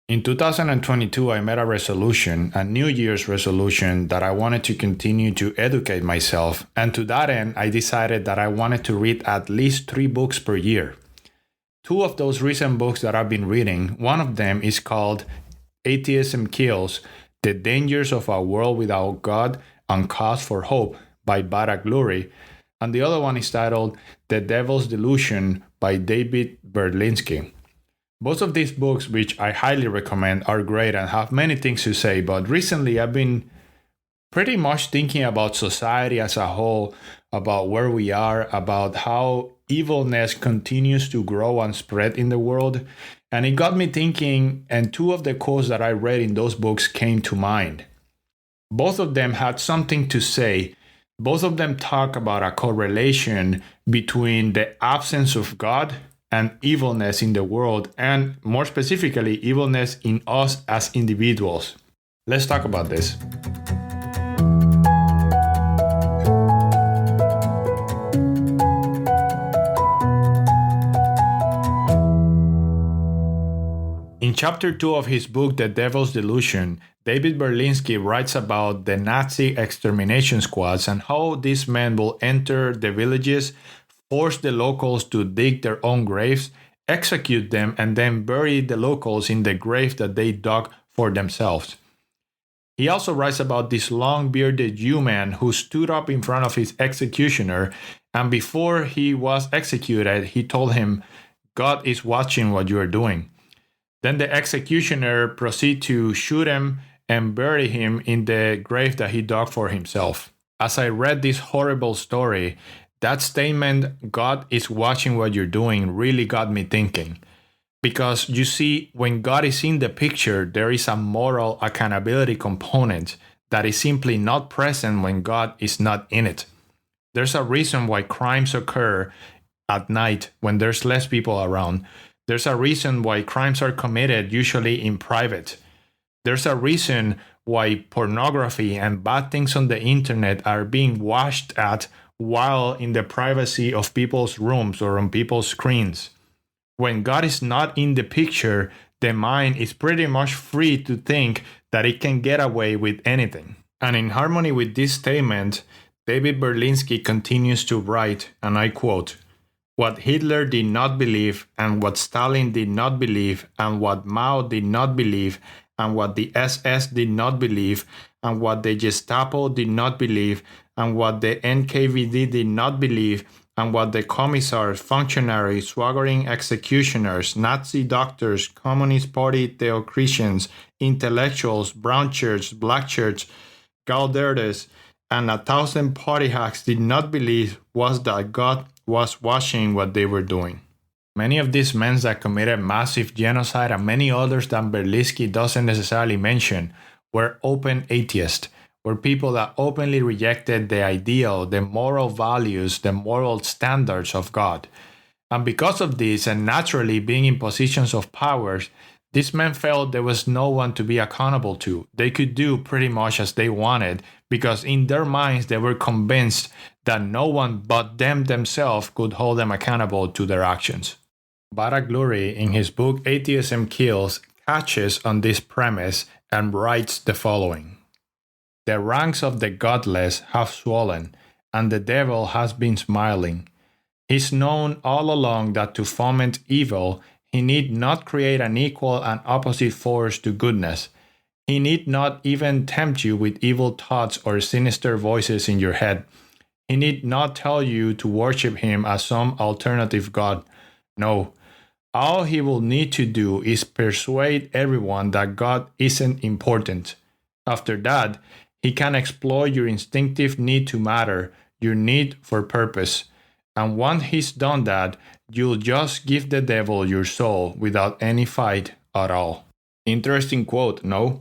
In 2022, I made a New Year's resolution, that I wanted to continue to educate myself. And to that end, I decided that I wanted to read at least 3 books per year. 2 of those recent books that I've been reading, one of them is called Atheism Kills: The Dangers of a World Without God and Cause for Hope by Barak Lurie. And the other one is titled The Devil's Delusion by David Berlinski. Both of these books, which I highly recommend, are great and have many things to say, but recently I've been pretty much thinking about society as a whole, about where we are, about how evilness continues to grow and spread in the world. And it got me thinking, and 2 of the quotes that I read in those books came to mind. Both of them had something to say. Both of them talk about a correlation between the absence of God and evilness in the world, and more specifically, evilness in us as individuals. Let's talk about this. In chapter 2 of his book, The Devil's Delusion, David Berlinski writes about the Nazi extermination squads and how these men will enter the villages, force the locals to dig their own graves, execute them, and then bury the locals in the grave that they dug for themselves. He also writes about this long-bearded Jew-man who stood up in front of his executioner, and before he was executed, he told him, "God is watching what you are doing." Then the executioner proceeded to shoot him and bury him in the grave that he dug for himself. As I read this horrible story, that statement, "God is watching what you're doing," really got me thinking. Because you see, when God is in the picture, there is a moral accountability component that is simply not present when God is not in it. There's a reason why crimes occur at night when there's less people around. There's a reason why crimes are committed usually in private. There's a reason why pornography and bad things on the internet are being watched at while in the privacy of people's rooms or on people's screens. When God is not in the picture, the mind is pretty much free to think that it can get away with anything. And in harmony with this statement, David Berlinski continues to write, and I quote, "What Hitler did not believe, and what Stalin did not believe, and what Mao did not believe, and what the SS did not believe, and what the Gestapo did not believe, and what the NKVD did not believe, and what the commissars, functionaries, swaggering executioners, Nazi doctors, Communist Party theocratians, intellectuals, brown church, black church, Gauderdes, and 1,000 party hacks did not believe was that God was watching what they were doing." Many of these men that committed massive genocide, and many others that Berlinski doesn't necessarily mention, were open atheists, were people that openly rejected the ideal, the moral values, the moral standards of God. And because of this, and naturally being in positions of power, these men felt there was no one to be accountable to. They could do pretty much as they wanted, because in their minds they were convinced that no one but them themselves could hold them accountable to their actions. Barak Lurie, in his book Atheism Kills, catches on this premise and writes the following: "The ranks of the godless have swollen, and the devil has been smiling. He's known all along that to foment evil, he need not create an equal and opposite force to goodness. He need not even tempt you with evil thoughts or sinister voices in your head. He need not tell you to worship him as some alternative god. No, all he will need to do is persuade everyone that God isn't important. After that, he can exploit your instinctive need to matter, your need for purpose. And once he's done that, you'll just give the devil your soul without any fight at all." Interesting quote, no?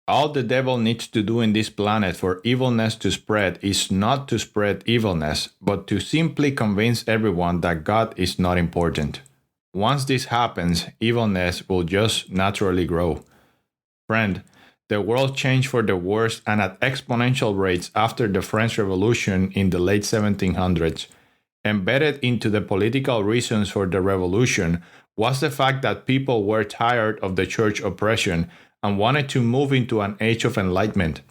All the devil needs to do in this planet for evilness to spread is not to spread evilness, but to simply convince everyone that God is not important. Once this happens, evilness will just naturally grow. Friend, the world changed for the worse and at exponential rates after the French Revolution in the late 1700s. Embedded into the political reasons for the revolution was the fact that people were tired of the church oppression and wanted to move into an age of enlightenment,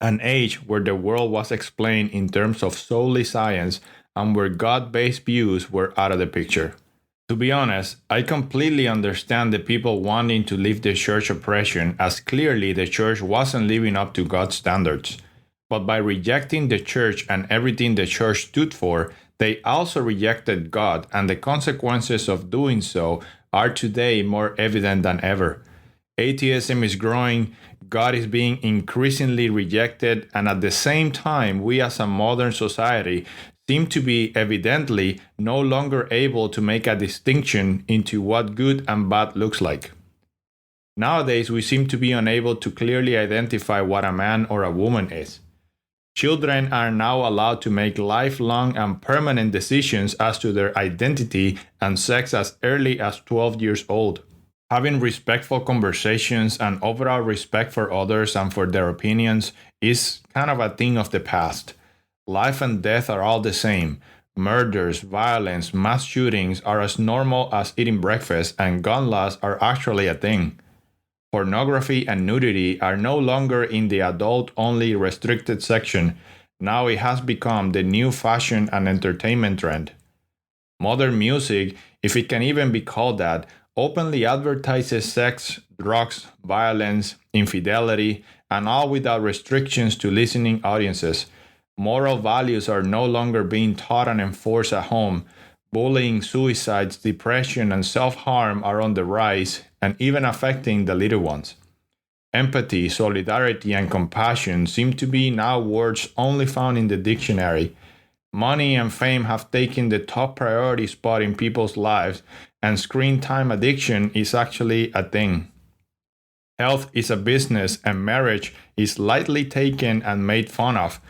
an age where the world was explained in terms of solely science and where God based views were out of the picture. To be honest, I completely understand the people wanting to leave the church oppression, as clearly the church wasn't living up to God's standards. But by rejecting the church and everything the church stood for, they also rejected God, and the consequences of doing so are today more evident than ever. Atheism is growing, God is being increasingly rejected, and at the same time, we as a modern society seem to be evidently no longer able to make a distinction into what good and bad looks like. Nowadays, we seem to be unable to clearly identify what a man or a woman is. Children are now allowed to make lifelong and permanent decisions as to their identity and sex as early as 12 years old. Having respectful conversations and overall respect for others and for their opinions is kind of a thing of the past. Life and death are all the same. Murders, violence, mass shootings are as normal as eating breakfast, and gun laws are actually a thing. Pornography and nudity are no longer in the adult-only restricted section. Now it has become the new fashion and entertainment trend. Modern music, if it can even be called that, openly advertises sex, drugs, violence, infidelity, and all without restrictions to listening audiences. Moral values are no longer being taught and enforced at home. Bullying, suicides, depression, and self-harm are on the rise and even affecting the little ones. Empathy, solidarity, and compassion seem to be now words only found in the dictionary. Money and fame have taken the top priority spot in people's lives, and screen time addiction is actually a thing. Health is a business, and marriage is lightly taken and made fun of.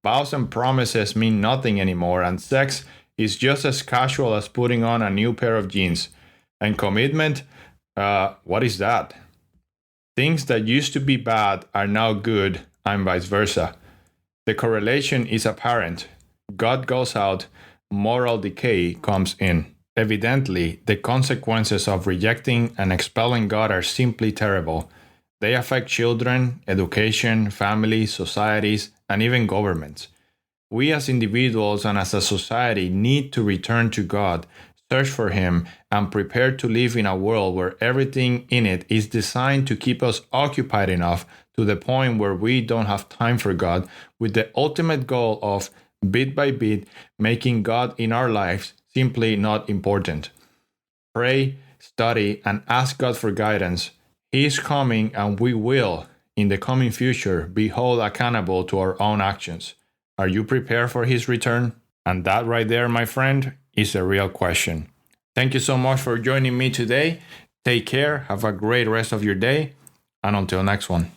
Vows and promises mean nothing anymore, and sex is just as casual as putting on a new pair of jeans. And commitment? What is that? Things that used to be bad are now good, and vice versa. The correlation is apparent. God goes out, moral decay comes in. Evidently, the consequences of rejecting and expelling God are simply terrible. They affect children, education, families, societies, and even governments. We as individuals and as a society need to return to God, search for Him, and prepare to live in a world where everything in it is designed to keep us occupied enough to the point where we don't have time for God, with the ultimate goal of, bit by bit, making God in our lives simply not important. Pray, study, and ask God for guidance. He is coming, and we will, in the coming future, be held accountable to our own actions. Are you prepared for His return? And that right there, my friend, is a real question. Thank you so much for joining me today. Take care, have a great rest of your day, and until next one.